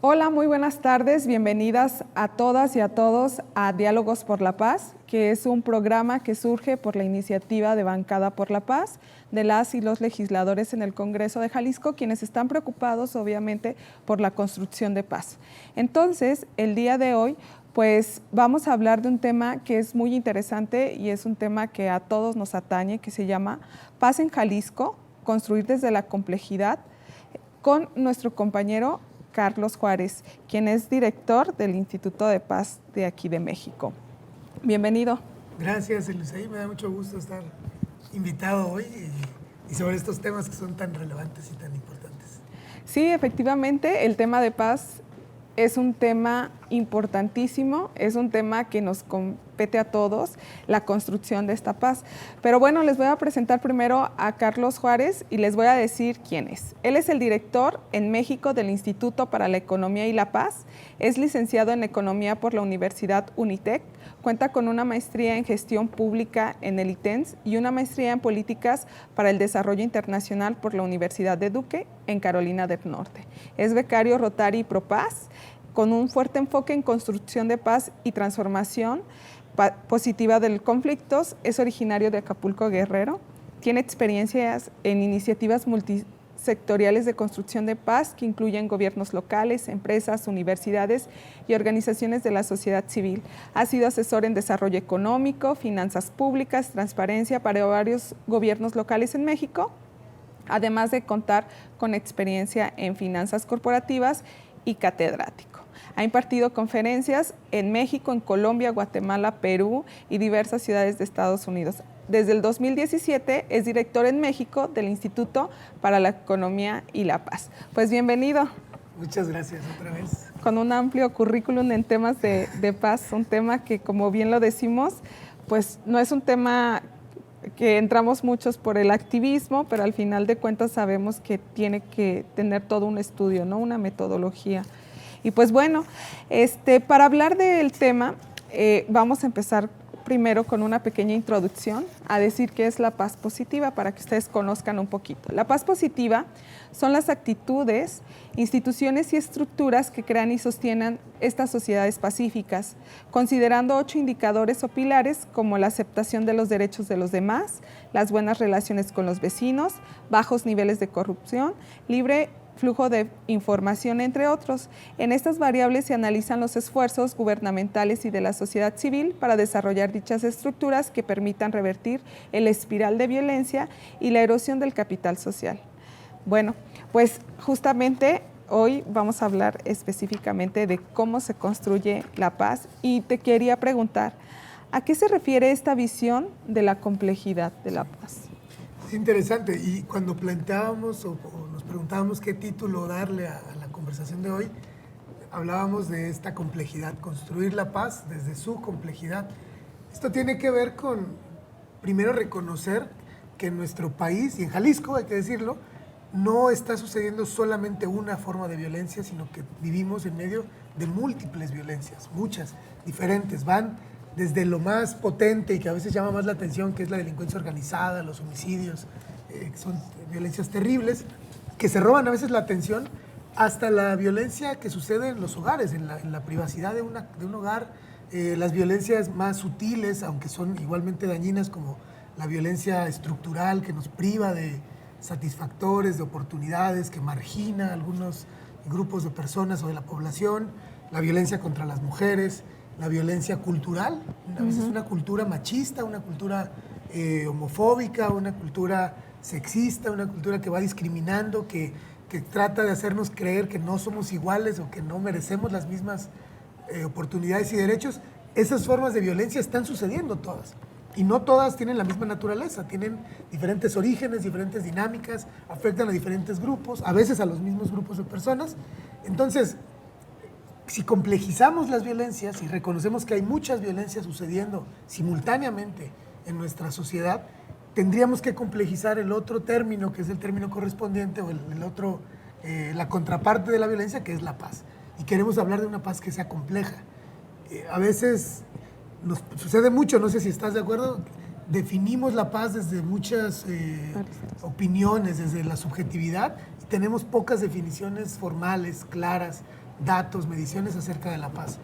Hola, muy buenas tardes. Bienvenidas a todas y a todos a Diálogos por la Paz, que es un programa que surge por la iniciativa de Bancada por la Paz de las y los legisladores en el Congreso de Jalisco, quienes están preocupados, obviamente, por la construcción de paz. Entonces, el día de hoy, pues vamos a hablar de un tema que es muy interesante y es un tema que a todos nos atañe, que se llama Paz en Jalisco, construir desde la complejidad, con nuestro compañero Carlos Juárez, quien es director del Instituto de Paz de aquí de México. Bienvenido. Gracias, Elusaí. Me da mucho gusto estar invitado hoy y sobre estos temas que son tan relevantes y tan importantes. Sí, efectivamente, el tema de paz es un tema importantísimo, es un tema que nos compete a todos, la construcción de esta paz. Pero bueno, les voy a presentar primero a Carlos Juárez y les voy a decir quién es. Él es el director en México del Instituto para la Economía y la Paz, es licenciado en Economía por la Universidad Unitec, cuenta con una maestría en Gestión Pública en el ITENS y una maestría en Políticas para el Desarrollo Internacional por la Universidad de Duque en Carolina del Norte. Es becario Rotary y ProPaz, con un fuerte enfoque en construcción de paz y transformación positiva de los conflictos. Es originario de Acapulco, Guerrero. Tiene experiencias en iniciativas multisectoriales de construcción de paz que incluyen gobiernos locales, empresas, universidades y organizaciones de la sociedad civil. Ha sido asesor en desarrollo económico, finanzas públicas, transparencia para varios gobiernos locales en México, además de contar con experiencia en finanzas corporativas y catedrático. Ha impartido conferencias en México, en Colombia, Guatemala, Perú y diversas ciudades de Estados Unidos. Desde el 2017 es director en México del Instituto para la Economía y la Paz. Pues bienvenido. Muchas gracias otra vez. Con un amplio currículum en temas de paz, un tema que, como bien lo decimos, pues no es un tema que entramos muchos por el activismo, pero al final de cuentas sabemos que tiene que tener todo un estudio, ¿no? Una metodología. Y pues bueno, para hablar del tema, vamos a empezar primero con una pequeña introducción a decir qué es la paz positiva para que ustedes conozcan un poquito. La paz positiva son las actitudes, instituciones y estructuras que crean y sostienen estas sociedades pacíficas, considerando 8 indicadores o pilares como la aceptación de los derechos de los demás, las buenas relaciones con los vecinos, bajos niveles de corrupción, libre flujo de información, entre otros. En estas variables se analizan los esfuerzos gubernamentales y de la sociedad civil para desarrollar dichas estructuras que permitan revertir el espiral de violencia y la erosión del capital social. Bueno, pues justamente hoy vamos a hablar específicamente de cómo se construye la paz y te quería preguntar, ¿a qué se refiere esta visión de la complejidad de la paz? Es interesante, y cuando planteábamos o nos preguntábamos qué título darle a la conversación de hoy, hablábamos de esta complejidad, construir la paz desde su complejidad. Esto tiene que ver con, primero, reconocer que en nuestro país, y en Jalisco, hay que decirlo, no está sucediendo solamente una forma de violencia, sino que vivimos en medio de múltiples violencias, muchas, diferentes, van desde lo más potente y que a veces llama más la atención, que es la delincuencia organizada, los homicidios, que son violencias terribles, que se roban a veces la atención, hasta la violencia que sucede en los hogares, en la privacidad de un hogar, las violencias más sutiles, aunque son igualmente dañinas, como la violencia estructural que nos priva de satisfactores, de oportunidades, que margina a algunos grupos de personas o de la población, la violencia contra las mujeres, la violencia cultural, a veces una cultura machista, una cultura homofóbica, una cultura sexista, una cultura que va discriminando, que trata de hacernos creer que no somos iguales o que no merecemos las mismas oportunidades y derechos. Esas formas de violencia están sucediendo todas. Y no todas tienen la misma naturaleza, tienen diferentes orígenes, diferentes dinámicas, afectan a diferentes grupos, a veces a los mismos grupos de personas. Entonces, si complejizamos las violencias y reconocemos que hay muchas violencias sucediendo simultáneamente en nuestra sociedad, tendríamos que complejizar el otro término, que es el término correspondiente, o la contraparte de la violencia, que es la paz. Y queremos hablar de una paz que sea compleja. A veces nos sucede mucho, no sé si estás de acuerdo, definimos la paz desde muchas opiniones, desde la subjetividad, y tenemos pocas definiciones formales, claras, datos, mediciones acerca de la paz.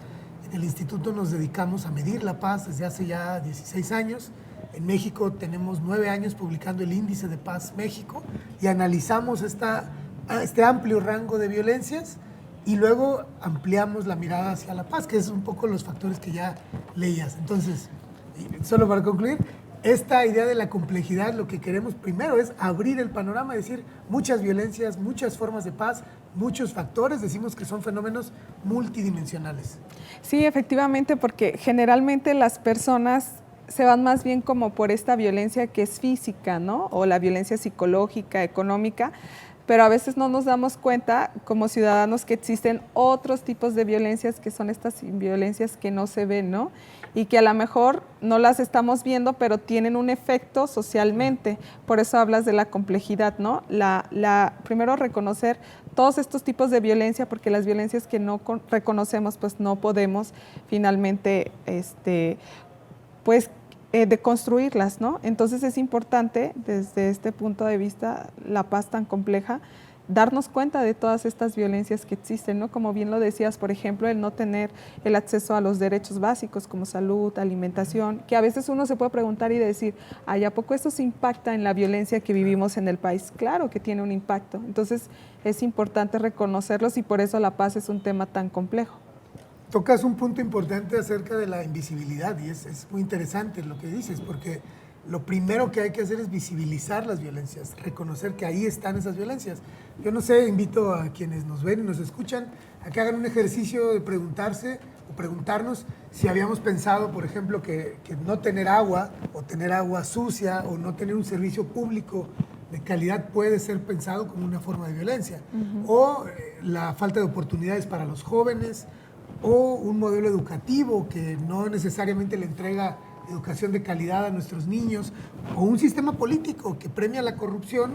En el instituto nos dedicamos a medir la paz desde hace ya 16 años. En México tenemos 9 años publicando el Índice de Paz México y analizamos este amplio rango de violencias y luego ampliamos la mirada hacia la paz, que es un poco los factores que ya leías. Entonces, solo para concluir, esta idea de la complejidad, lo que queremos primero es abrir el panorama, decir muchas violencias, muchas formas de paz, muchos factores, decimos que son fenómenos multidimensionales. Sí, efectivamente, porque generalmente las personas se van más bien como por esta violencia que es física, ¿no? O la violencia psicológica, económica, pero a veces no nos damos cuenta como ciudadanos que existen otros tipos de violencias que son estas violencias que no se ven, ¿no? Y que a lo mejor no las estamos viendo, pero tienen un efecto socialmente. Por eso hablas de la complejidad, ¿no? Primero reconocer todos estos tipos de violencia, porque las violencias que no reconocemos, pues no podemos finalmente, deconstruirlas, ¿no? Entonces es importante, desde este punto de vista, la paz tan compleja, darnos cuenta de todas estas violencias que existen, ¿no? Como bien lo decías, por ejemplo, el no tener el acceso a los derechos básicos como salud, alimentación, que a veces uno se puede preguntar y decir, ¿ay, a poco esto se impacta en la violencia que vivimos en el país? Claro que tiene un impacto. Entonces es importante reconocerlos y por eso la paz es un tema tan complejo. Tocas un punto importante acerca de la invisibilidad y es muy interesante lo que dices, porque lo primero que hay que hacer es visibilizar las violencias, reconocer que ahí están esas violencias. Yo no sé, invito a quienes nos ven y nos escuchan a que hagan un ejercicio de preguntarse o preguntarnos si habíamos pensado, por ejemplo, que no tener agua o tener agua sucia o no tener un servicio público de calidad puede ser pensado como una forma de violencia. O la falta de oportunidades para los jóvenes, o un modelo educativo que no necesariamente le entrega educación de calidad a nuestros niños, o un sistema político que premia la corrupción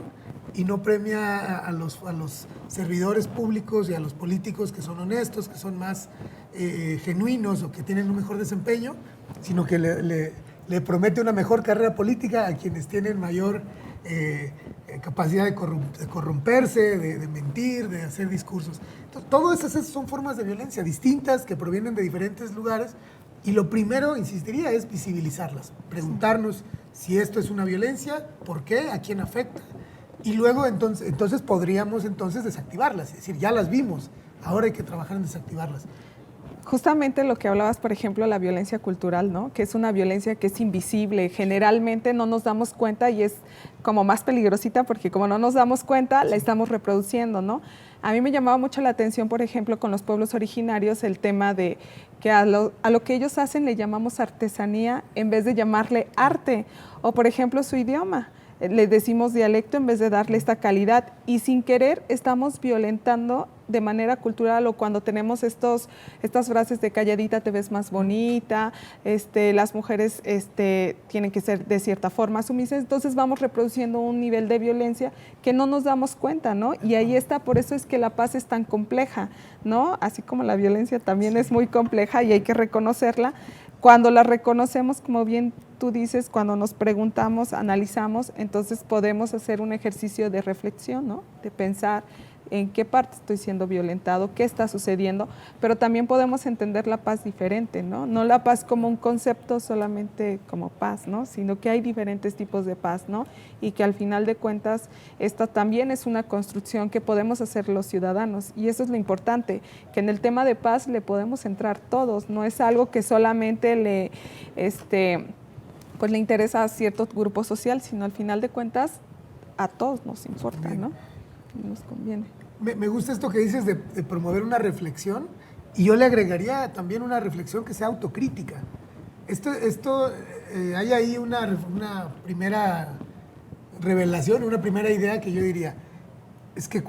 y no premia a los servidores públicos y a los políticos que son honestos, que son más genuinos o que tienen un mejor desempeño, sino que le promete una mejor carrera política a quienes tienen mayor capacidad de corromperse, de mentir, de hacer discursos. Entonces, todas esas son formas de violencia distintas que provienen de diferentes lugares y lo primero, insistiría, es visibilizarlas, preguntarnos si esto es una violencia, por qué, a quién afecta y luego entonces podríamos desactivarlas, es decir, ya las vimos, ahora hay que trabajar en desactivarlas. Justamente lo que hablabas, por ejemplo, la violencia cultural, ¿no? Que es una violencia que es invisible, generalmente no nos damos cuenta y es como más peligrosita porque como no nos damos cuenta, la estamos reproduciendo, ¿no? A mí me llamaba mucho la atención, por ejemplo, con los pueblos originarios, el tema de que a lo que ellos hacen le llamamos artesanía en vez de llamarle arte, o por ejemplo su idioma. Le decimos dialecto en vez de darle esta calidad y sin querer estamos violentando de manera cultural o cuando tenemos estas frases de calladita te ves más bonita, las mujeres tienen que ser de cierta forma sumisas, entonces vamos reproduciendo un nivel de violencia que no nos damos cuenta, ¿no? Y ahí está, por eso es que la paz es tan compleja, ¿no? Así como la violencia también es muy compleja y hay que reconocerla. Cuando la reconocemos, como bien tú dices, cuando nos preguntamos, analizamos, entonces podemos hacer un ejercicio de reflexión, ¿no? De pensar en qué parte estoy siendo violentado, qué está sucediendo, pero también podemos entender la paz diferente, ¿no? No la paz como un concepto solamente como paz, ¿no? Sino que hay diferentes tipos de paz, ¿no? Y que al final de cuentas esta también es una construcción que podemos hacer los ciudadanos y eso es lo importante, que en el tema de paz le podemos entrar todos, no es algo que solamente le interesa a cierto grupo social, sino al final de cuentas a todos nos importa, ¿no? Nos conviene. Me gusta esto que dices de promover una reflexión y yo le agregaría también una reflexión que sea autocrítica. Hay ahí una primera revelación, una primera idea que yo diría, es que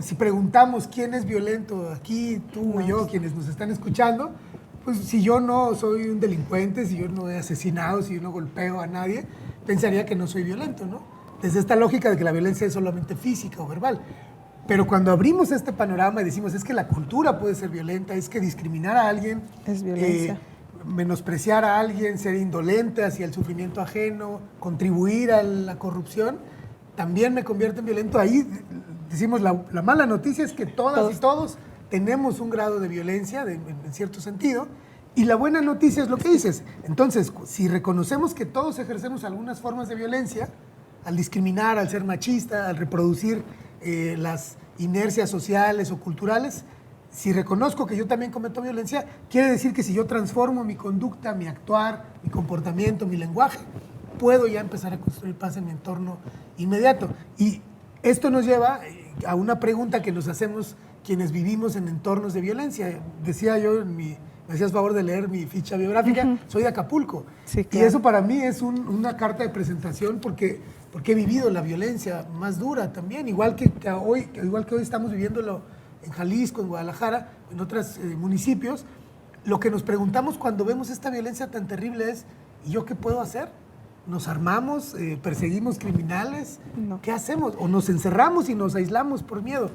si preguntamos quién es violento aquí, tú y yo, quienes nos están escuchando, pues si yo no soy un delincuente, si yo no he asesinado, si yo no golpeo a nadie, pensaría que no soy violento, ¿no? Desde esta lógica de que la violencia es solamente física o verbal. Pero cuando abrimos este panorama y decimos es que la cultura puede ser violenta, es que discriminar a alguien es violencia. Menospreciar a alguien, ser indolente hacia el sufrimiento ajeno, contribuir a la corrupción, también me convierte en violento. Ahí decimos la mala noticia es que todas y todos tenemos un grado de violencia en cierto sentido, y la buena noticia es lo que dices. Entonces, si reconocemos que todos ejercemos algunas formas de violencia, al discriminar, al ser machista, al reproducir las inercias sociales o culturales, si reconozco que yo también cometo violencia, quiere decir que si yo transformo mi conducta, mi actuar, mi comportamiento, mi lenguaje, puedo ya empezar a construir paz en mi entorno inmediato. Y esto nos lleva a una pregunta que nos hacemos quienes vivimos en entornos de violencia. Decía yo, me hacías favor de leer mi ficha biográfica, soy de Acapulco. Sí, claro. Y eso para mí es una carta de presentación porque he vivido la violencia más dura también, igual que hoy estamos viviéndolo en Jalisco, en Guadalajara, en otros municipios. Lo que nos preguntamos cuando vemos esta violencia tan terrible es, ¿y yo qué puedo hacer? ¿Nos armamos? ¿Perseguimos criminales? No. ¿Qué hacemos? ¿O nos encerramos y nos aislamos por miedo?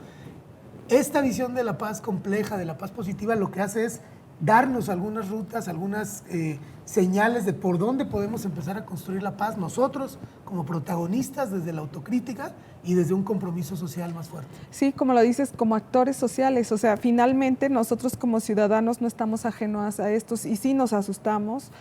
Esta visión de la paz compleja, de la paz positiva, lo que hace es darnos algunas rutas, algunas señales de por dónde podemos empezar a construir la paz nosotros como protagonistas desde la autocrítica y desde un compromiso social más fuerte. Sí, como lo dices, como actores sociales, o sea, finalmente nosotros como ciudadanos no estamos ajenos a estos y sí nos asustamos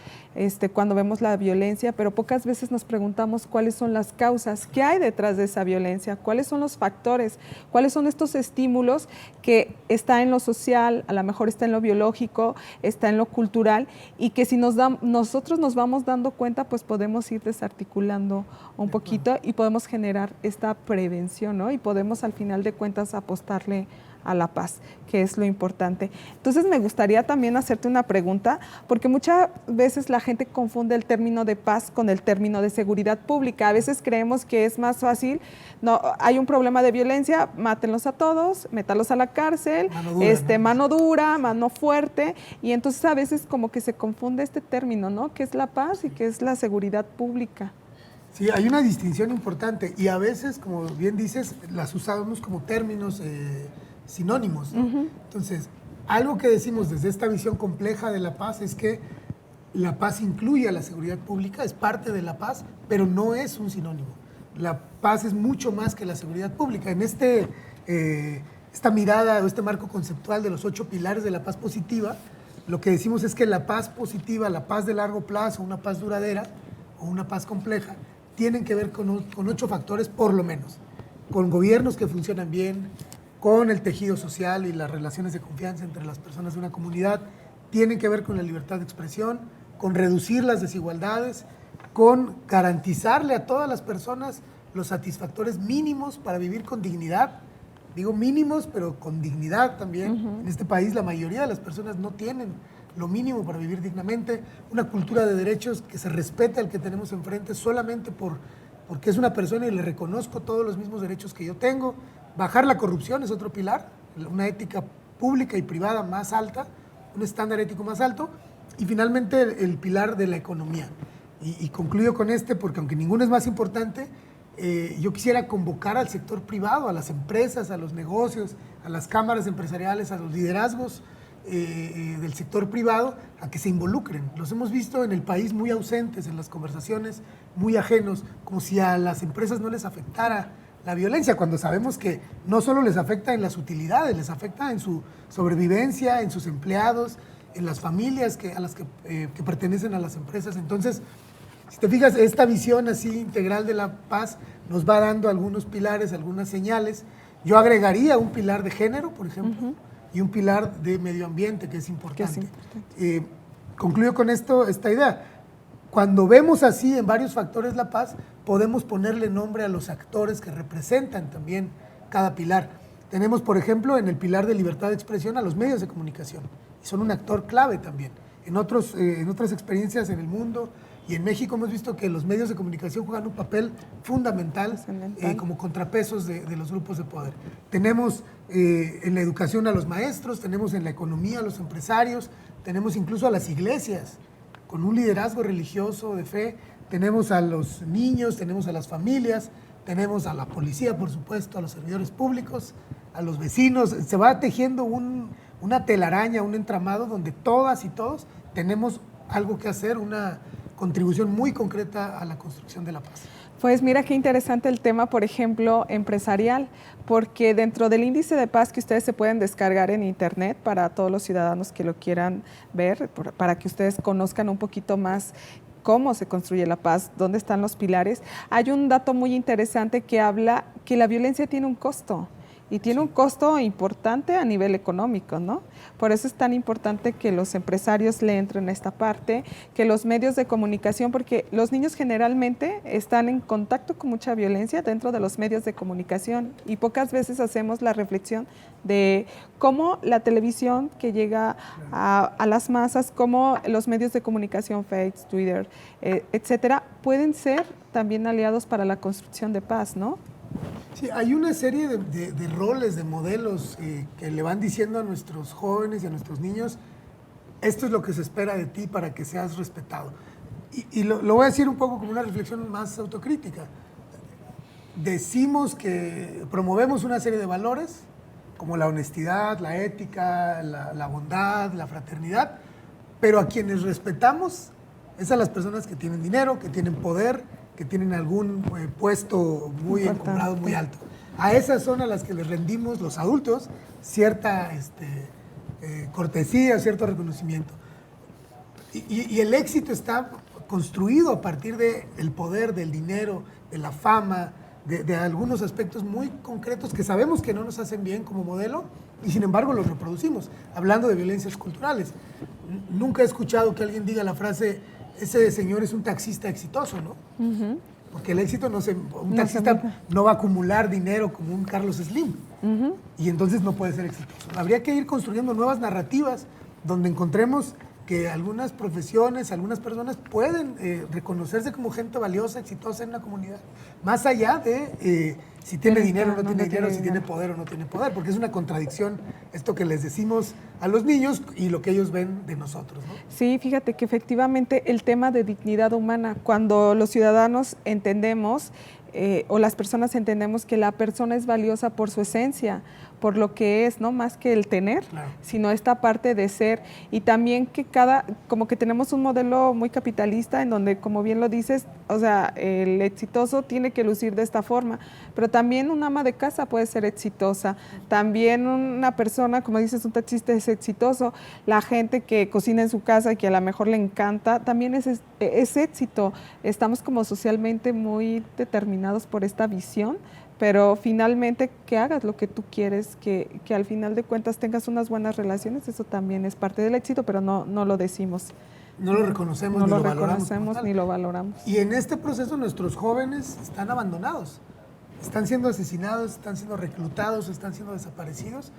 cuando vemos la violencia, pero pocas veces nos preguntamos cuáles son las causas, qué hay detrás de esa violencia, cuáles son los factores, cuáles son estos estímulos que está en lo social, a lo mejor está en lo biológico, está en lo cultural y que si nosotros nos vamos dando cuenta, pues podemos ir desarticulando un poquito y podemos generar esta prevención, ¿no? Y podemos al final de cuentas apostarle a la paz, que es lo importante. Entonces me gustaría también hacerte una pregunta, porque muchas veces la gente confunde el término de paz con el término de seguridad pública. A veces creemos que es más fácil, no, hay un problema de violencia, mátenlos a todos, métalos a la cárcel, mano dura, mano fuerte, y entonces a veces como que se confunde este término, ¿no? ¿Qué es la paz y qué es la seguridad pública? Sí, hay una distinción importante y a veces, como bien dices, las usamos como términos sinónimos, ¿no? Entonces, algo que decimos desde esta visión compleja de la paz es que la paz incluye a la seguridad pública, es parte de la paz, pero no es un sinónimo. La paz es mucho más que la seguridad pública. En esta mirada o este marco conceptual de los 8 pilares de la paz positiva, lo que decimos es que la paz positiva, la paz de largo plazo, una paz duradera o una paz compleja, tienen que ver con 8 factores por lo menos. Con gobiernos que funcionan bien, con el tejido social y las relaciones de confianza entre las personas de una comunidad, tienen que ver con la libertad de expresión, con reducir las desigualdades, con garantizarle a todas las personas los satisfactores mínimos para vivir con dignidad. Digo mínimos, pero con dignidad también. En este país la mayoría de las personas no tienen lo mínimo para vivir dignamente, una cultura de derechos que se respete al que tenemos enfrente solamente porque es una persona y le reconozco todos los mismos derechos que yo tengo. Bajar la corrupción es otro pilar, una ética pública y privada más alta, un estándar ético más alto, y finalmente el pilar de la economía. Y concluyo con porque aunque ninguno es más importante, yo quisiera convocar al sector privado, a las empresas, a los negocios, a las cámaras empresariales, a los liderazgos del sector privado a que se involucren. Los hemos visto en el país muy ausentes en las conversaciones, muy ajenos, como si a las empresas no les afectara la violencia, cuando sabemos que no solo les afecta en las utilidades, les afecta en su sobrevivencia, en sus empleados, en las familias a las que pertenecen a las empresas. Entonces, si te fijas, esta visión así integral de la paz nos va dando algunos pilares, algunas señales. Yo agregaría un pilar de género, por ejemplo, y un pilar de medio ambiente, que es importante. Concluyo con esta idea. Cuando vemos así en varios factores la paz, podemos ponerle nombre a los actores que representan también cada pilar. Tenemos, por ejemplo, en el pilar de libertad de expresión a los medios de comunicación, y son un actor clave también. En otras experiencias en el mundo y en México hemos visto que los medios de comunicación juegan un papel fundamental como contrapesos de los grupos de poder. Tenemos en la educación a los maestros, tenemos en la economía a los empresarios, tenemos incluso a las iglesias con un liderazgo religioso de fe, tenemos a los niños, tenemos a las familias, tenemos a la policía, por supuesto, a los servidores públicos, a los vecinos. Se va tejiendo una telaraña, un entramado donde todas y todos tenemos algo que hacer, una contribución muy concreta a la construcción de la paz. Pues mira qué interesante el tema, por ejemplo, empresarial, porque dentro del índice de paz que ustedes se pueden descargar en internet para todos los ciudadanos que lo quieran ver, para que ustedes conozcan un poquito más cómo se construye la paz, dónde están los pilares, hay un dato muy interesante que habla que la violencia tiene un costo. Y tiene un costo importante a nivel económico, ¿no? Por eso es tan importante que los empresarios le entren a esta parte, que los medios de comunicación, porque los niños generalmente están en contacto con mucha violencia dentro de los medios de comunicación y pocas veces hacemos la reflexión de cómo la televisión que llega a las masas, cómo los medios de comunicación, Facebook, Twitter, etcétera, pueden ser también aliados para la construcción de paz, ¿no? Sí, hay una serie de roles, de modelos que le van diciendo a nuestros jóvenes y a nuestros niños, esto es lo que se espera de ti para que seas respetado. Y lo voy a decir un poco como una reflexión más autocrítica. Decimos que promovemos una serie de valores, como la honestidad, la ética, la bondad, la fraternidad, pero a quienes respetamos es a las personas que tienen dinero, que tienen poder, que tienen algún puesto muy encumbrado, muy alto. A esas son a las que les rendimos los adultos cierta cortesía, cierto reconocimiento. Y el éxito está construido a partir del poder, del dinero, de la fama, de algunos aspectos muy concretos que sabemos que no nos hacen bien como modelo y sin embargo los reproducimos. Hablando de violencias culturales, nunca he escuchado que alguien diga la frase, ese señor es un taxista exitoso, ¿no? Uh-huh. Porque el éxito un taxista no va a acumular dinero como un Carlos Slim. Uh-huh. Y entonces no puede ser exitoso. Habría que ir construyendo nuevas narrativas donde encontremos que algunas profesiones, algunas personas pueden reconocerse como gente valiosa, exitosa en la comunidad. Más allá de si tiene dinero o no tiene dinero, si tiene poder o no tiene poder, porque es una contradicción esto que les decimos a los niños y lo que ellos ven de nosotros, ¿no? Sí, fíjate que efectivamente el tema de dignidad humana, cuando los ciudadanos entendemos o las personas entendemos que la persona es valiosa por su esencia, por lo que es, no más que el tener, claro, sino esta parte de ser, y también que como que tenemos un modelo muy capitalista en donde, como bien lo dices, o sea, el exitoso tiene que lucir de esta forma, pero también una ama de casa puede ser exitosa, también una persona, como dices, un taxista es exitoso, la gente que cocina en su casa y que a lo mejor le encanta, también es éxito. Estamos como socialmente muy determinados por esta visión, pero finalmente que hagas lo que tú quieres, que al final de cuentas tengas unas buenas relaciones, eso también es parte del éxito, pero no lo decimos. No lo reconocemos, ni lo valoramos. Y en este proceso nuestros jóvenes están abandonados, están siendo asesinados, están siendo reclutados, están siendo desaparecidos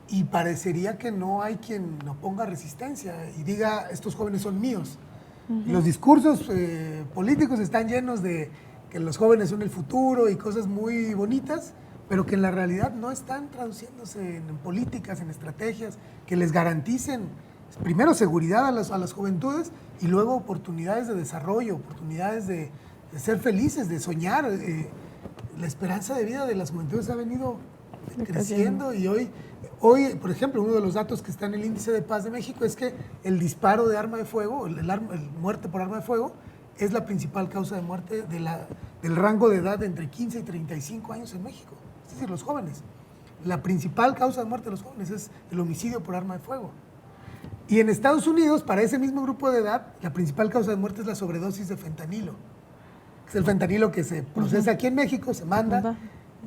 y parecería que no hay quien oponga resistencia y diga, estos jóvenes son míos. Uh-huh. Los discursos políticos están llenos de que los jóvenes son el futuro y cosas muy bonitas, pero que en la realidad no están traduciéndose en políticas, en estrategias que les garanticen primero seguridad a las juventudes y luego oportunidades de desarrollo, oportunidades de ser felices, de soñar. La esperanza de vida de las juventudes ha venido creciendo y hoy, por ejemplo, uno de los datos que está en el Índice de Paz de México es que el disparo de arma de fuego, el muerte por arma de fuego, es la principal causa de muerte del rango de edad de entre 15 y 35 años en México. Es decir, los jóvenes. La principal causa de muerte de los jóvenes es el homicidio por arma de fuego. Y en Estados Unidos, para ese mismo grupo de edad, la principal causa de muerte es la sobredosis de fentanilo. Es el fentanilo que se procesa aquí en México, se manda.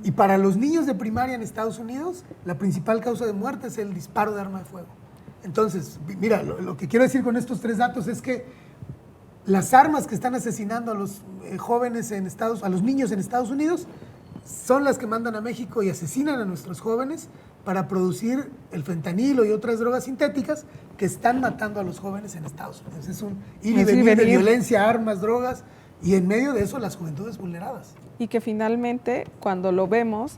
Y para los niños de primaria en Estados Unidos, la principal causa de muerte es el disparo de arma de fuego. Entonces, mira, lo que quiero decir con estos tres datos es que las armas que están asesinando a los jóvenes a los niños en Estados Unidos son las que mandan a México y asesinan a nuestros jóvenes para producir el fentanilo y otras drogas sintéticas que están matando a los jóvenes en Estados Unidos. Es un ir y venir de violencia, armas, drogas y en medio de eso las juventudes vulneradas. Y que finalmente cuando lo vemos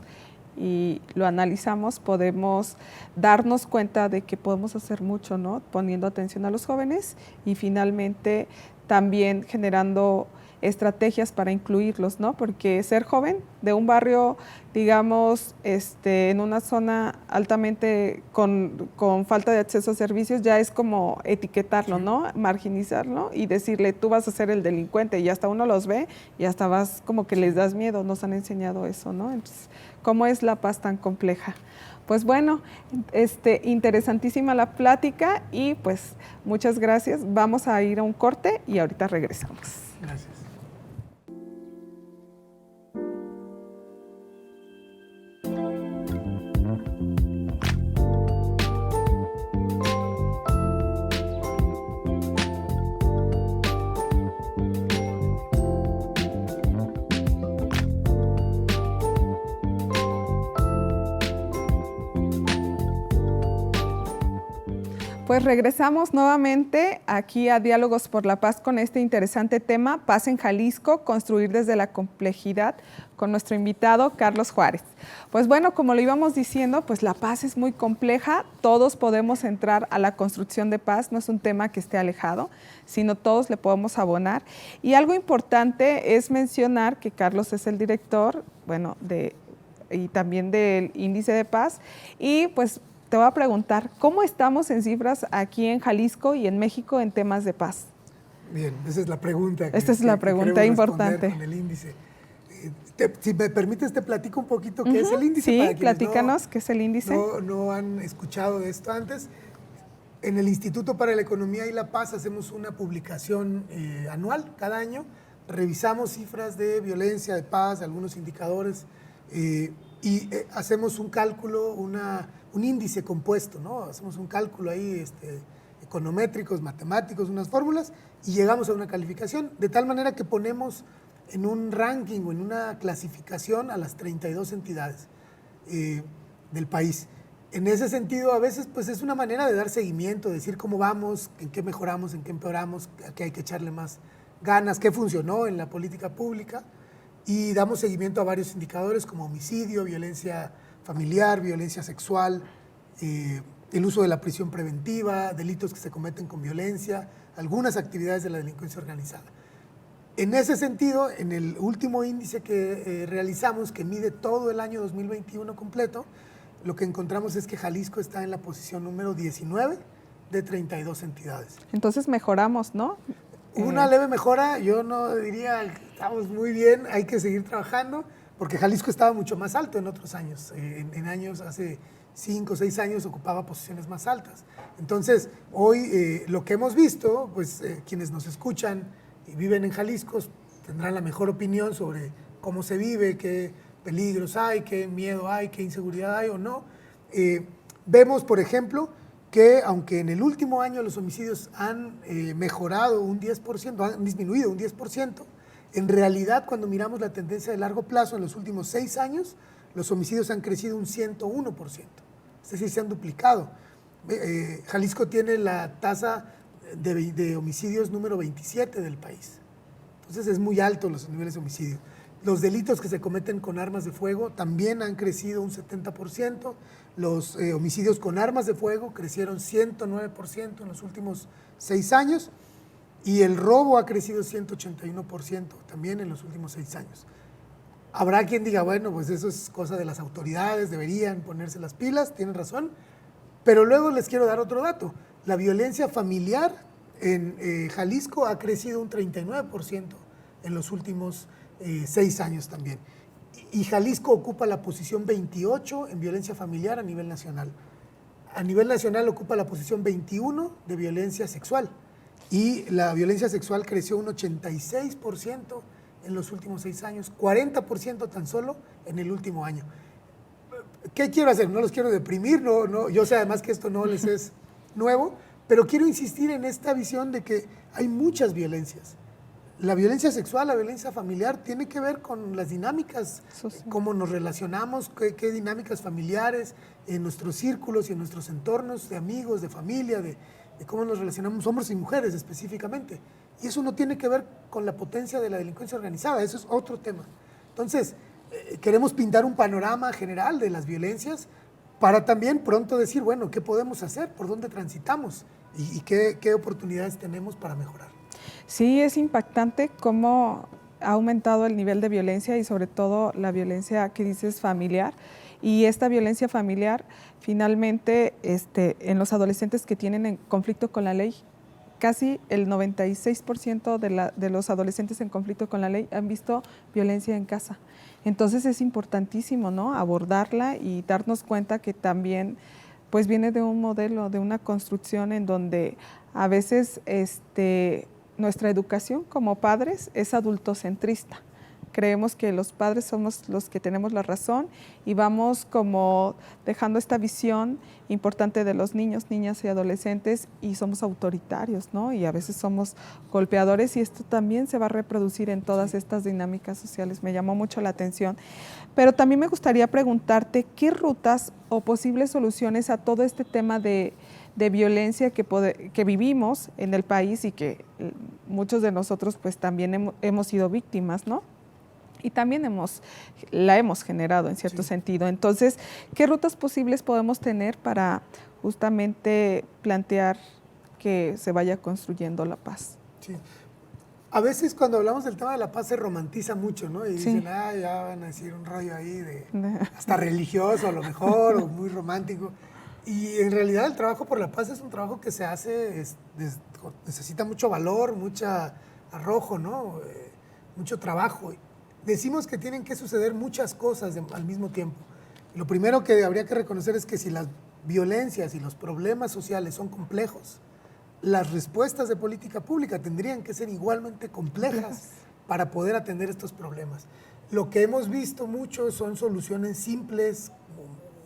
y lo analizamos, podemos darnos cuenta de que podemos hacer mucho, ¿no? Poniendo atención a los jóvenes y finalmente también generando estrategias para incluirlos, ¿no? Porque ser joven de un barrio digamos, en una zona altamente con falta de acceso a servicios, ya es como etiquetarlo, ¿no? Marginizarlo y decirle, tú vas a ser el delincuente, y hasta uno los ve y hasta vas como que les das miedo, nos han enseñado eso, ¿no? Entonces, ¿cómo es la paz tan compleja? Pues bueno, interesantísima la plática y pues muchas gracias. Vamos a ir a un corte y ahorita regresamos. Gracias. Pues regresamos nuevamente aquí a Diálogos por la Paz con este interesante tema, Paz en Jalisco, construir desde la complejidad, con nuestro invitado Carlos Juárez. Pues bueno, como lo íbamos diciendo, pues la paz es muy compleja, todos podemos entrar a la construcción de paz, no es un tema que esté alejado, sino todos le podemos abonar. Y algo importante es mencionar que Carlos es el director, bueno, y también del Índice de Paz, y pues te voy a preguntar, ¿cómo estamos en cifras aquí en Jalisco y en México en temas de paz? Bien, esa es la pregunta. Esta es la pregunta importante. Con el índice. Si me permites, te platico un poquito qué es el índice. Sí, para platícanos qué es el índice. No han escuchado de esto antes. En el Instituto para la Economía y la Paz hacemos una publicación anual, cada año. Revisamos cifras de violencia, de paz, algunos indicadores y hacemos un cálculo, un índice compuesto, ¿no? Hacemos un cálculo ahí econométricos, matemáticos, unas fórmulas y llegamos a una calificación, de tal manera que ponemos en un ranking o en una clasificación a las 32 entidades del país. En ese sentido, a veces pues es una manera de dar seguimiento, de decir cómo vamos, en qué mejoramos, en qué empeoramos, a qué hay que echarle más ganas, qué funcionó en la política pública, y damos seguimiento a varios indicadores como homicidio, violencia familiar, violencia sexual, el uso de la prisión preventiva, delitos que se cometen con violencia, algunas actividades de la delincuencia organizada. En ese sentido, en el último índice que realizamos, que mide todo el año 2021 completo, lo que encontramos es que Jalisco está en la posición número 19 de 32 entidades. Entonces mejoramos, ¿no? Una leve mejora, yo no diría, estamos muy bien, hay que seguir trabajando, porque Jalisco estaba mucho más alto en otros años. En años, hace 5 o 6 años ocupaba posiciones más altas. Entonces, hoy lo que hemos visto, pues quienes nos escuchan y viven en Jalisco tendrán la mejor opinión sobre cómo se vive, qué peligros hay, qué miedo hay, qué inseguridad hay o no. Vemos, por ejemplo, que aunque en el último año los homicidios han mejorado un 10%, han disminuido un 10%, en realidad cuando miramos la tendencia de largo plazo en los últimos 6 años, los homicidios han crecido un 101%, es decir, se han duplicado. Jalisco tiene la tasa de homicidios número 27 del país, entonces es muy alto los niveles de homicidio. Los delitos que se cometen con armas de fuego también han crecido un 70%. Los homicidios con armas de fuego crecieron 109% en los últimos 6 años. Y el robo ha crecido 181% también en los últimos 6 años. Habrá quien diga, bueno, pues eso es cosa de las autoridades, deberían ponerse las pilas, tienen razón. Pero luego les quiero dar otro dato. La violencia familiar en Jalisco ha crecido un 39% en los últimos 6 años también. Y Jalisco ocupa la posición 28 en violencia familiar a nivel nacional. A nivel nacional ocupa la posición 21 de violencia sexual. Y la violencia sexual creció un 86% en los últimos 6 años, 40% tan solo en el último año. ¿Qué quiero hacer? No los quiero deprimir, yo sé además que esto no les es nuevo, pero quiero insistir en esta visión de que hay muchas violencias. La violencia sexual, la violencia familiar tiene que ver con las dinámicas, cómo nos relacionamos, qué dinámicas familiares en nuestros círculos y en nuestros entornos de amigos, de familia, de cómo nos relacionamos hombres y mujeres específicamente. Y eso no tiene que ver con la potencia de la delincuencia organizada, eso es otro tema. Entonces, queremos pintar un panorama general de las violencias para también pronto decir, bueno, ¿qué podemos hacer? ¿Por dónde transitamos? ¿Y qué oportunidades tenemos para mejorar? Sí, es impactante cómo ha aumentado el nivel de violencia y sobre todo la violencia que dices familiar. Y esta violencia familiar, finalmente, en los adolescentes que tienen en conflicto con la ley, casi el 96% de los adolescentes en conflicto con la ley han visto violencia en casa. Entonces es importantísimo, ¿no?, abordarla y darnos cuenta que también pues viene de un modelo, de una construcción en donde a veces nuestra educación como padres es adultocentrista. Creemos que los padres somos los que tenemos la razón y vamos como dejando esta visión importante de los niños, niñas y adolescentes y somos autoritarios, ¿no? Y a veces somos golpeadores y esto también se va a reproducir en todas estas dinámicas sociales. Me llamó mucho la atención. Pero también me gustaría preguntarte qué rutas o posibles soluciones a todo este tema de violencia que vivimos en el país y que muchos de nosotros pues también hemos sido víctimas, ¿no? Y también la hemos generado en cierto sentido. Entonces, ¿qué rutas posibles podemos tener para justamente plantear que se vaya construyendo la paz? Sí. A veces cuando hablamos del tema de la paz se romantiza mucho, ¿no? Y dicen, ya van a decir un rollo ahí hasta religioso a lo mejor, o muy romántico. Y en realidad el trabajo por la paz es un trabajo que se hace, necesita mucho valor, mucho arrojo, ¿no? Mucho trabajo. Decimos que tienen que suceder muchas cosas al mismo tiempo. Lo primero que habría que reconocer es que si las violencias y los problemas sociales son complejos, las respuestas de política pública tendrían que ser igualmente complejas para poder atender estos problemas. Lo que hemos visto mucho son soluciones simples,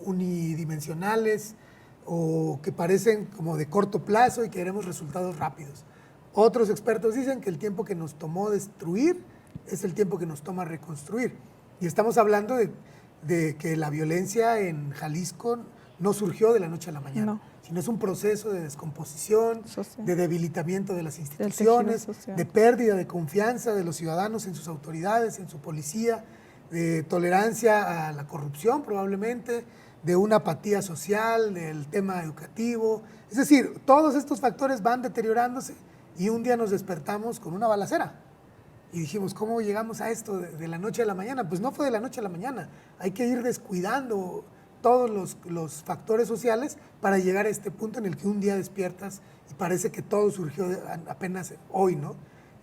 unidimensionales, o que parecen como de corto plazo y queremos resultados rápidos. Otros expertos dicen que el tiempo que nos tomó destruir es el tiempo que nos toma reconstruir. Y estamos hablando de que la violencia en Jalisco no surgió de la noche a la mañana, sino es un proceso de descomposición, de debilitamiento de las instituciones, de pérdida de confianza de los ciudadanos en sus autoridades, en su policía, de tolerancia a la corrupción probablemente, de una apatía social, del tema educativo. Es decir, todos estos factores van deteriorándose y un día nos despertamos con una balacera. Y dijimos, ¿cómo llegamos a esto de la noche a la mañana? Pues no fue de la noche a la mañana. Hay que ir descuidando todos los factores sociales para llegar a este punto en el que un día despiertas y parece que todo surgió apenas hoy, ¿no?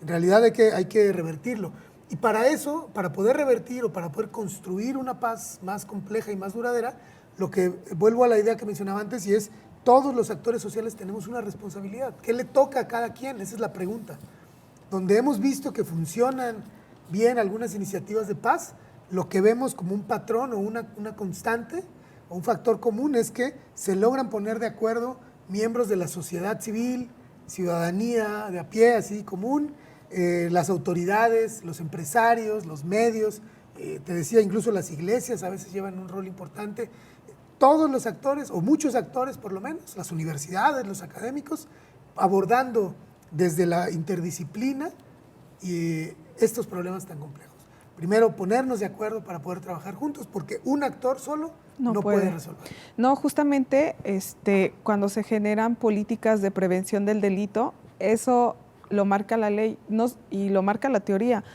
En realidad hay que revertirlo. Y para eso, para poder revertir o para poder construir una paz más compleja y más duradera, lo que vuelvo a la idea que mencionaba antes, y es todos los actores sociales tenemos una responsabilidad. ¿Qué le toca a cada quien? Esa es la pregunta. Donde hemos visto que funcionan bien algunas iniciativas de paz, lo que vemos como un patrón o una constante o un factor común es que se logran poner de acuerdo miembros de la sociedad civil, ciudadanía de a pie, así común, las autoridades, los empresarios, los medios, te decía incluso las iglesias a veces llevan un rol importante, todos los actores, o muchos actores por lo menos, las universidades, los académicos, abordando desde la interdisciplina y estos problemas tan complejos. Primero, ponernos de acuerdo para poder trabajar juntos, porque un actor solo no puede resolver. No, justamente cuando se generan políticas de prevención del delito, eso lo marca la ley y lo marca la teoría.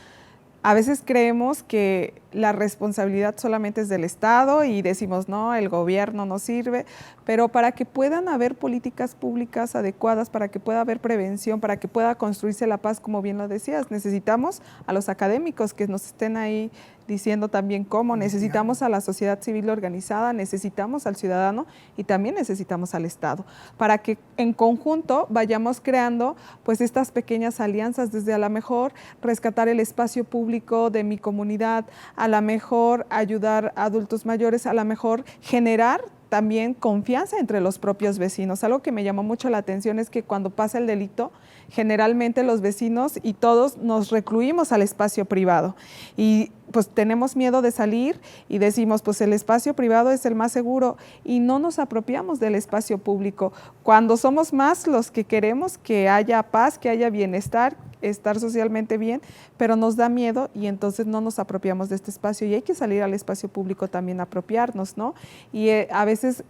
A veces creemos que la responsabilidad solamente es del Estado y decimos, no, el gobierno no sirve, pero para que puedan haber políticas públicas adecuadas, para que pueda haber prevención, para que pueda construirse la paz, como bien lo decías, necesitamos a los académicos que nos estén ahí diciendo también cómo, necesitamos a la sociedad civil organizada, necesitamos al ciudadano y también necesitamos al Estado, para que en conjunto vayamos creando pues estas pequeñas alianzas, desde a lo mejor rescatar el espacio público de mi comunidad, a lo mejor ayudar a adultos mayores, a lo mejor generar también confianza entre los propios vecinos. Algo que me llamó mucho la atención es que cuando pasa el delito, generalmente los vecinos y todos nos recluimos al espacio privado y pues tenemos miedo de salir y decimos, pues el espacio privado es el más seguro y no nos apropiamos del espacio público. Cuando somos más los que queremos que haya paz, que haya bienestar, estar socialmente bien, pero nos da miedo y entonces no nos apropiamos de este espacio y hay que salir al espacio público también a apropiarnos, ¿no? Y a veces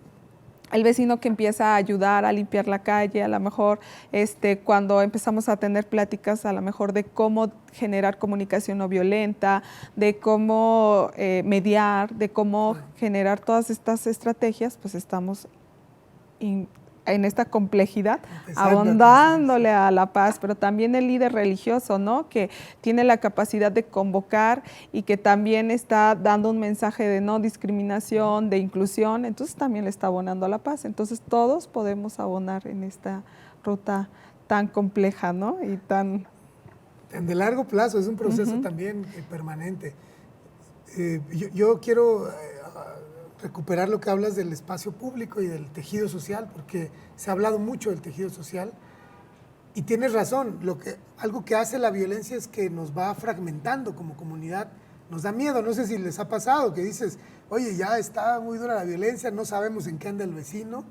el vecino que empieza a ayudar a limpiar la calle, a lo mejor cuando empezamos a tener pláticas a lo mejor de cómo generar comunicación no violenta, de cómo mediar, de cómo generar todas estas estrategias, pues estamos en esta complejidad, abondándole a la paz, pero también el líder religioso, ¿no? Que tiene la capacidad de convocar y que también está dando un mensaje de no discriminación, de inclusión, entonces también le está abonando a la paz. Entonces todos podemos abonar en esta ruta tan compleja, ¿no? Y tan de largo plazo, es un proceso también permanente. Yo quiero recuperar lo que hablas del espacio público y del tejido social, porque se ha hablado mucho del tejido social y tienes razón, algo que hace la violencia es que nos va fragmentando como comunidad, nos da miedo, no sé si les ha pasado que dices, oye, ya está muy dura la violencia, no sabemos en qué anda el vecino,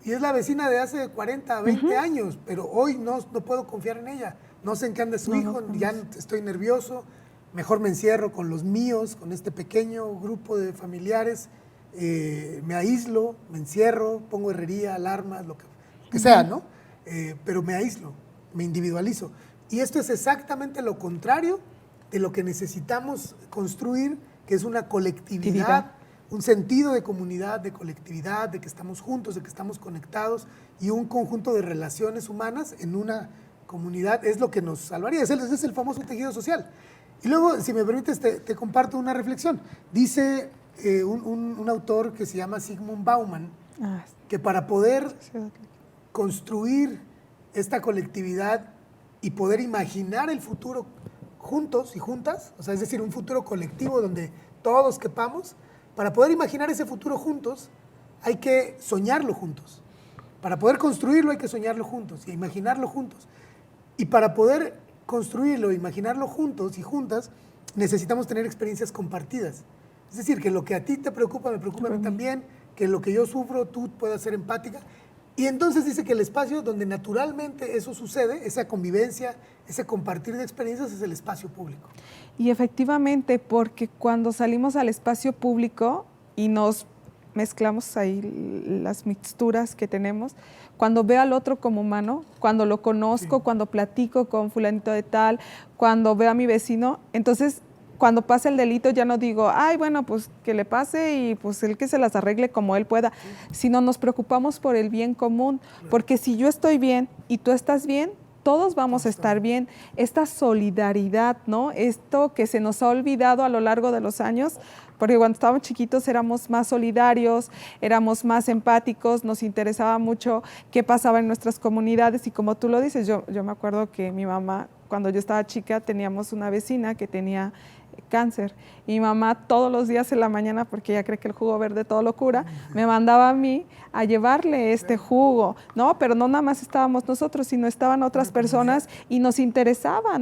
y es la vecina de hace 40, 20 años, pero hoy no puedo confiar en ella, no sé en qué anda su hijo, ya estoy nervioso, mejor me encierro con los míos, con este pequeño grupo de familiares, me aíslo, me encierro, pongo herrería, alarmas, lo que sea, ¿no? Pero me aíslo, me individualizo. Y esto es exactamente lo contrario de lo que necesitamos construir, que es una colectividad, un sentido de comunidad, de colectividad, de que estamos juntos, de que estamos conectados y un conjunto de relaciones humanas en una comunidad es lo que nos salvaría. Ese es el famoso tejido social. Y luego, si me permites, te comparto una reflexión. Dice un autor que se llama Zygmunt Bauman, que para poder construir esta colectividad y poder imaginar el futuro juntos y juntas, o sea, es decir, un futuro colectivo donde todos quepamos, para poder imaginar ese futuro juntos, hay que soñarlo juntos. Para poder construirlo hay que soñarlo juntos y imaginarlo juntos. Y para poder construirlo, imaginarlo juntos y juntas, necesitamos tener experiencias compartidas. Es decir, que lo que a ti te preocupa, me preocupa a mí también, que lo que yo sufro, tú puedas ser empática. Y entonces dice que el espacio donde naturalmente eso sucede, esa convivencia, ese compartir de experiencias, es el espacio público. Y efectivamente, porque cuando salimos al espacio público y nos mezclamos ahí las mixturas que tenemos, cuando veo al otro como humano, cuando lo conozco, cuando platico con fulanito de tal, cuando veo a mi vecino, entonces cuando pasa el delito ya no digo, ay, bueno, pues que le pase y pues él que se las arregle como él pueda, sino nos preocupamos por el bien común, porque si yo estoy bien y tú estás bien, todos vamos a estar bien. Esta solidaridad, ¿no? Esto que se nos ha olvidado a lo largo de los años, porque cuando estábamos chiquitos éramos más solidarios, éramos más empáticos, nos interesaba mucho qué pasaba en nuestras comunidades y como tú lo dices, yo me acuerdo que mi mamá, cuando yo estaba chica, teníamos una vecina que tenía cáncer y mi mamá todos los días en la mañana, porque ella cree que el jugo verde todo lo cura, me mandaba a mí a llevarle este jugo, ¿no? Pero no nada más estábamos nosotros, sino estaban otras personas y nos interesaba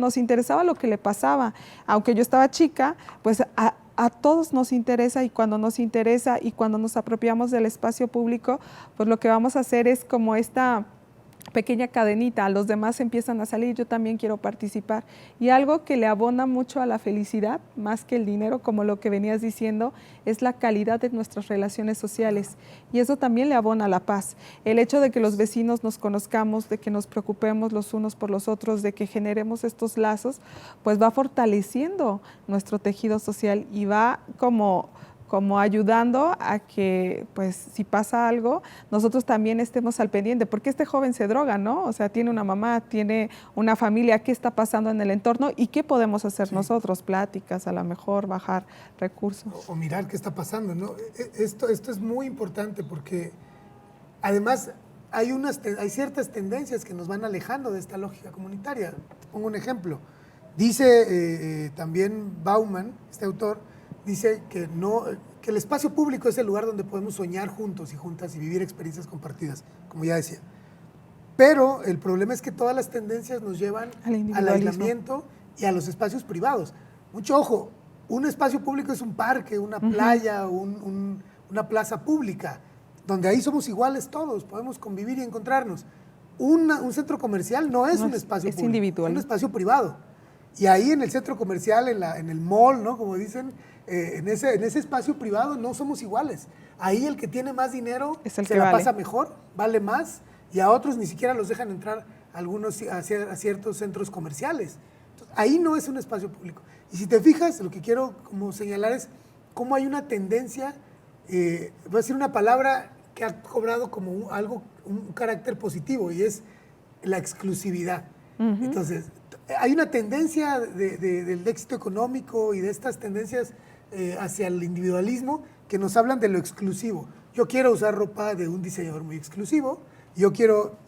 lo que le pasaba. Aunque yo estaba chica, pues a todos nos interesa y cuando nos interesa y cuando nos apropiamos del espacio público, pues lo que vamos a hacer es como esta pequeña cadenita, los demás empiezan a salir, yo también quiero participar. Y algo que le abona mucho a la felicidad, más que el dinero, como lo que venías diciendo, es la calidad de nuestras relaciones sociales. Y eso también le abona a la paz. El hecho de que los vecinos nos conozcamos, de que nos preocupemos los unos por los otros, de que generemos estos lazos, pues va fortaleciendo nuestro tejido social y va como ayudando a que, pues, si pasa algo, nosotros también estemos al pendiente, porque este joven se droga, ¿no? O sea, tiene una mamá, tiene una familia, ¿qué está pasando en el entorno? ¿Y qué podemos hacer nosotros? Pláticas, a lo mejor bajar recursos. O mirar qué está pasando, ¿no? Esto es muy importante porque, además, hay ciertas tendencias que nos van alejando de esta lógica comunitaria. Te pongo un ejemplo. Dice también Bauman, este autor, dice que el espacio público es el lugar donde podemos soñar juntos y juntas y vivir experiencias compartidas, como ya decía. Pero el problema es que todas las tendencias nos llevan al aislamiento y a los espacios privados. Mucho ojo, un espacio público es un parque, una playa, una plaza pública, donde ahí somos iguales todos, podemos convivir y encontrarnos. Un centro comercial no es un espacio público, es un espacio privado. Y ahí en el centro comercial, en el mall, ¿no? Como dicen, en ese espacio privado no somos iguales. Ahí el que tiene más dinero es el se que la vale. pasa mejor, vale más, y a otros ni siquiera los dejan entrar a ciertos centros comerciales. Entonces, ahí no es un espacio público. Y si te fijas, lo que quiero como señalar es cómo hay una tendencia, voy a decir una palabra que ha cobrado como un carácter positivo, y es la exclusividad. Entonces, hay una tendencia del éxito económico y de estas tendencias hacia el individualismo que nos hablan de lo exclusivo. Yo quiero usar ropa de un diseñador muy exclusivo,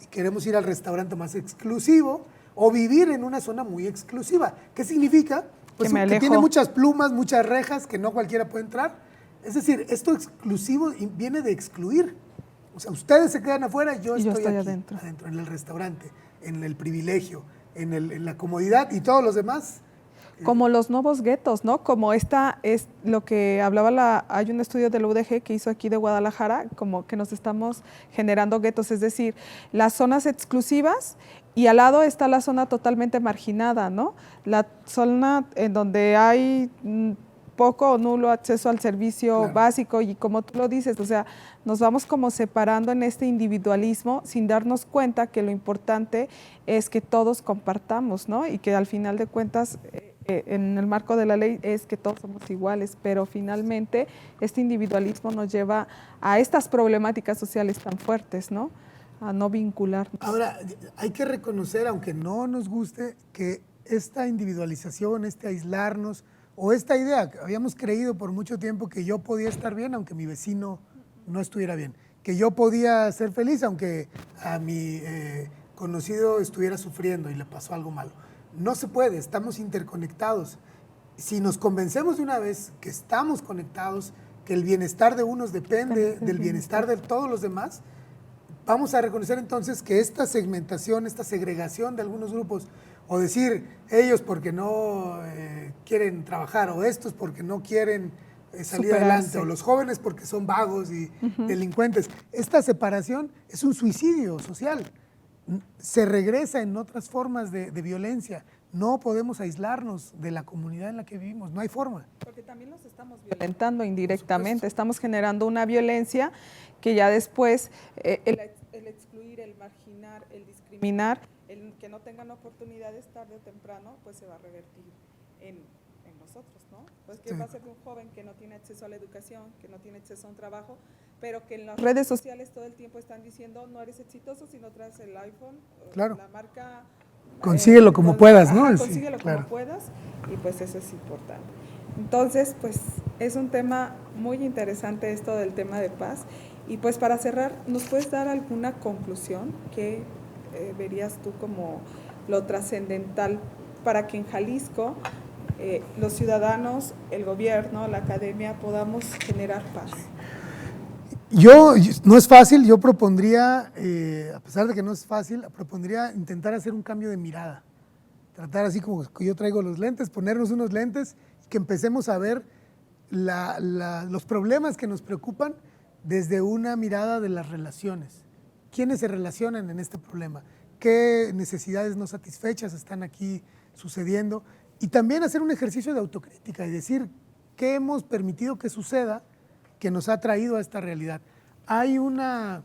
queremos ir al restaurante más exclusivo o vivir en una zona muy exclusiva. ¿Qué significa? Pues que tiene muchas plumas, muchas rejas, que no cualquiera puede entrar. Es decir, esto exclusivo viene de excluir. O sea, ustedes se quedan afuera, yo estoy aquí, adentro, en el restaurante, en el privilegio, en la comodidad, y todos los demás. Como los nuevos guetos, ¿no? Como esta es lo que hablaba hay un estudio de la UDG que hizo aquí de Guadalajara, como que nos estamos generando guetos, es decir, las zonas exclusivas y al lado está la zona totalmente marginada, ¿no? La zona en donde hay poco o nulo acceso al servicio básico, y como tú lo dices, o sea, nos vamos como separando en este individualismo sin darnos cuenta que lo importante es que todos compartamos, ¿no? Y que al final de cuentas, en el marco de la ley es que todos somos iguales, pero finalmente este individualismo nos lleva a estas problemáticas sociales tan fuertes, ¿no? A no vincularnos. Ahora, hay que reconocer, aunque no nos guste, que esta individualización, este aislarnos, o esta idea, que habíamos creído por mucho tiempo que yo podía estar bien aunque mi vecino no estuviera bien, que yo podía ser feliz aunque a mi conocido estuviera sufriendo y le pasó algo malo. No se puede, estamos interconectados. Si nos convencemos de una vez que estamos conectados, que el bienestar de unos depende del bienestar de todos los demás, vamos a reconocer entonces que esta segmentación, esta segregación de algunos grupos, o decir ellos porque no quieren trabajar, o estos porque no quieren salir adelante, o los jóvenes porque son vagos y delincuentes, esta separación es un suicidio social. Se regresa en otras formas de violencia. No podemos aislarnos de la comunidad en la que vivimos, no hay forma. Porque también los estamos violentando indirectamente, estamos generando una violencia que ya después, el excluir, el marginar, el discriminar, el que no tengan oportunidades tarde o temprano, pues se va a revertir en nosotros, ¿no? Pues ¿qué va a ser de un joven que no tiene acceso a la educación, que no tiene acceso a un trabajo, pero que en las redes sociales todo el tiempo están diciendo no eres exitoso si no traes el iPhone, la marca... Consíguelo como puedas, ¿no? Consíguelo como puedas, y pues eso es importante. Entonces, pues es un tema muy interesante esto del tema de paz. Y pues para cerrar, ¿nos puedes dar alguna conclusión que verías tú como lo trascendental para que en Jalisco los ciudadanos, el gobierno, la academia podamos generar paz? No es fácil, yo propondría, a pesar de que no es fácil, propondría intentar hacer un cambio de mirada. Tratar así como que yo traigo los lentes, ponernos unos lentes y que empecemos a ver los problemas que nos preocupan desde una mirada de las relaciones. ¿Quiénes se relacionan en este problema? ¿Qué necesidades no satisfechas están aquí sucediendo? Y también hacer un ejercicio de autocrítica y decir qué hemos permitido que suceda que nos ha traído a esta realidad. Hay una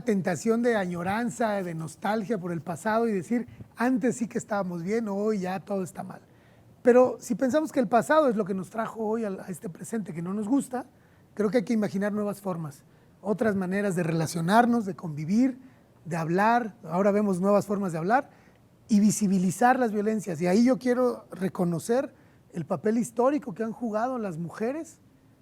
tentación de añoranza, de nostalgia por el pasado y decir, antes sí que estábamos bien, hoy ya todo está mal. Pero si pensamos que el pasado es lo que nos trajo hoy a este presente que no nos gusta, creo que hay que imaginar nuevas formas, otras maneras de relacionarnos, de convivir, de hablar. Ahora vemos nuevas formas de hablar y visibilizar las violencias. Y ahí yo quiero reconocer el papel histórico que han jugado las mujeres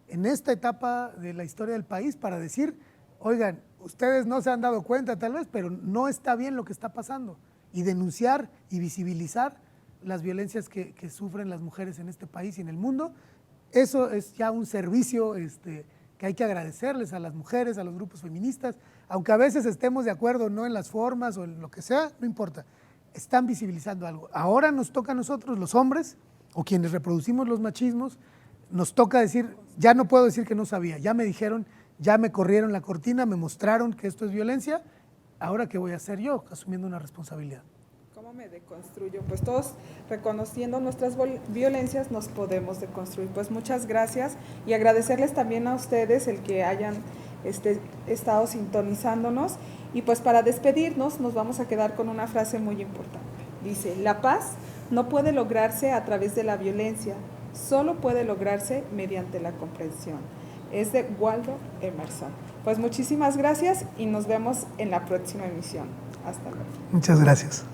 en esta etapa de la historia del país para decir, oigan, ustedes no se han dado cuenta tal vez, pero no está bien lo que está pasando, y denunciar y visibilizar las violencias que sufren las mujeres en este país y en el mundo. Eso es ya un servicio que hay que agradecerles a las mujeres, a los grupos feministas, aunque a veces estemos de acuerdo no en las formas o en lo que sea, no importa, están visibilizando algo. Ahora nos toca a nosotros, los hombres, o quienes reproducimos los machismos, nos toca decir, ya no puedo decir que no sabía, ya me dijeron, ya me corrieron la cortina, me mostraron que esto es violencia, ahora ¿qué voy a hacer yo asumiendo una responsabilidad? ¿Cómo me deconstruyo, pues todos reconociendo nuestras violencias nos podemos deconstruir. Pues muchas gracias y agradecerles también a ustedes el que hayan estado sintonizándonos. Y pues para despedirnos nos vamos a quedar con una frase muy importante. Dice, la paz no puede lograrse a través de la violencia, solo puede lograrse mediante la comprensión. Es de Waldo Emerson. Pues muchísimas gracias y nos vemos en la próxima emisión. Hasta luego. Muchas gracias.